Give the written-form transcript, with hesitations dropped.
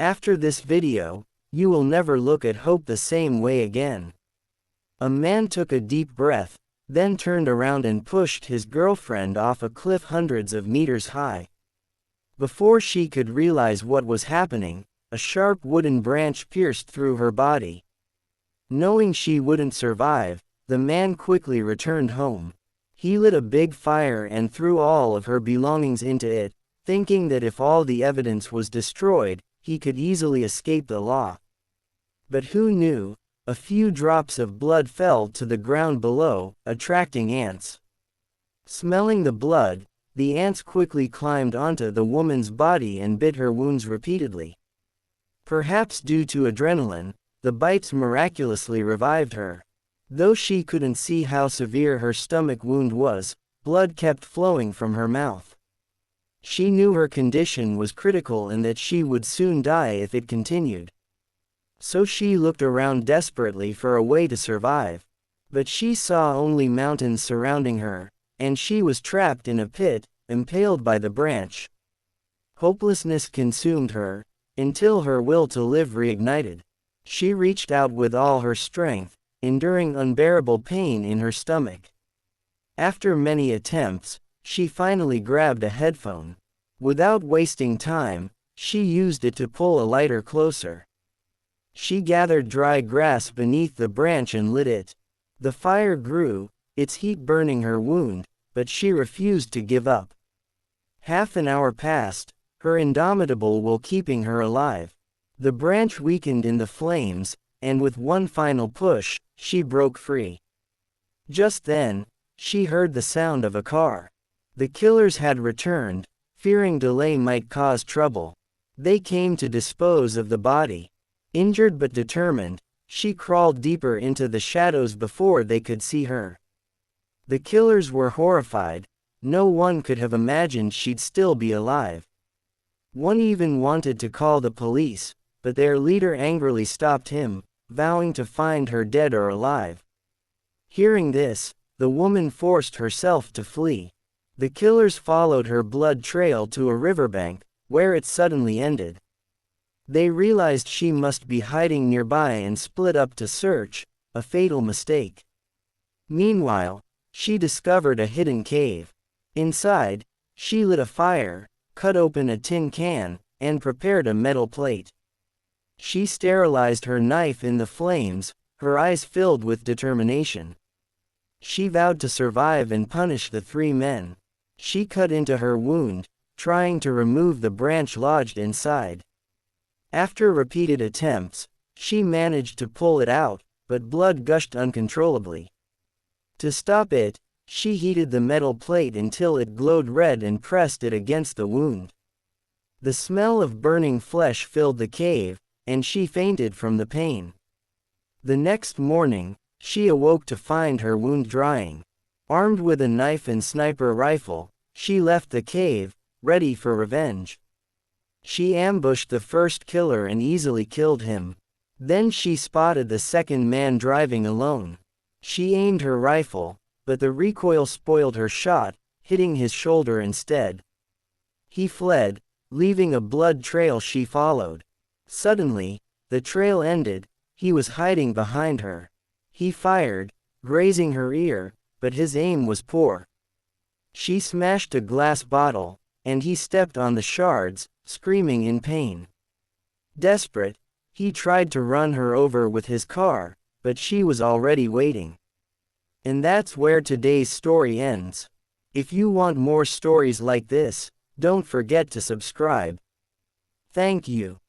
After this video, you will never look at hope the same way again. A man took a deep breath, then turned around and pushed his girlfriend off a cliff hundreds of meters high. Before she could realize what was happening, a sharp wooden branch pierced through her body. Knowing she wouldn't survive, the man quickly returned home. He lit a big fire and threw all of her belongings into it, thinking that if all the evidence was destroyed, he could easily escape the law. But who knew? A few drops of blood fell to the ground below, attracting ants. Smelling the blood, the ants quickly climbed onto the woman's body and bit her wounds repeatedly. Perhaps due to adrenaline, the bites miraculously revived her. Though she couldn't see how severe her stomach wound was, blood kept flowing from her mouth. She knew her condition was critical and that she would soon die if it continued. So she looked around desperately for a way to survive. But she saw only mountains surrounding her, and she was trapped in a pit, impaled by the branch. Hopelessness consumed her, until her will to live reignited. She reached out with all her strength, enduring unbearable pain in her stomach. After many attempts, she finally grabbed a headphone. Without wasting time, she used it to pull a lighter closer. She gathered dry grass beneath the branch and lit it. The fire grew, its heat burning her wound, but she refused to give up. Half an hour passed, her indomitable will keeping her alive. The branch weakened in the flames, and with one final push, she broke free. Just then, she heard the sound of a car. The killers had returned, fearing delay might cause trouble. They came to dispose of the body. Injured but determined, she crawled deeper into the shadows before they could see her. The killers were horrified. No one could have imagined she'd still be alive. One even wanted to call the police, but their leader angrily stopped him, vowing to find her dead or alive. Hearing this, the woman forced herself to flee. The killers followed her blood trail to a riverbank, where it suddenly ended. They realized she must be hiding nearby and split up to search, a fatal mistake. Meanwhile, she discovered a hidden cave. Inside, she lit a fire, cut open a tin can, and prepared a metal plate. She sterilized her knife in the flames, her eyes filled with determination. She vowed to survive and punish the three men. She cut into her wound, trying to remove the branch lodged inside. After repeated attempts, she managed to pull it out, but blood gushed uncontrollably. To stop it, she heated the metal plate until it glowed red and pressed it against the wound. The smell of burning flesh filled the cave, and she fainted from the pain. The next morning, she awoke to find her wound drying. Armed with a knife and sniper rifle, she left the cave, ready for revenge. She ambushed the first killer and easily killed him. Then she spotted the second man driving alone. She aimed her rifle, but the recoil spoiled her shot, hitting his shoulder instead. He fled, leaving a blood trail she followed. Suddenly, the trail ended. He was hiding behind her. He fired, grazing her ear, but his aim was poor. She smashed a glass bottle, and he stepped on the shards, screaming in pain. Desperate, he tried to run her over with his car, but she was already waiting. And that's where today's story ends. If you want more stories like this, don't forget to subscribe. Thank you.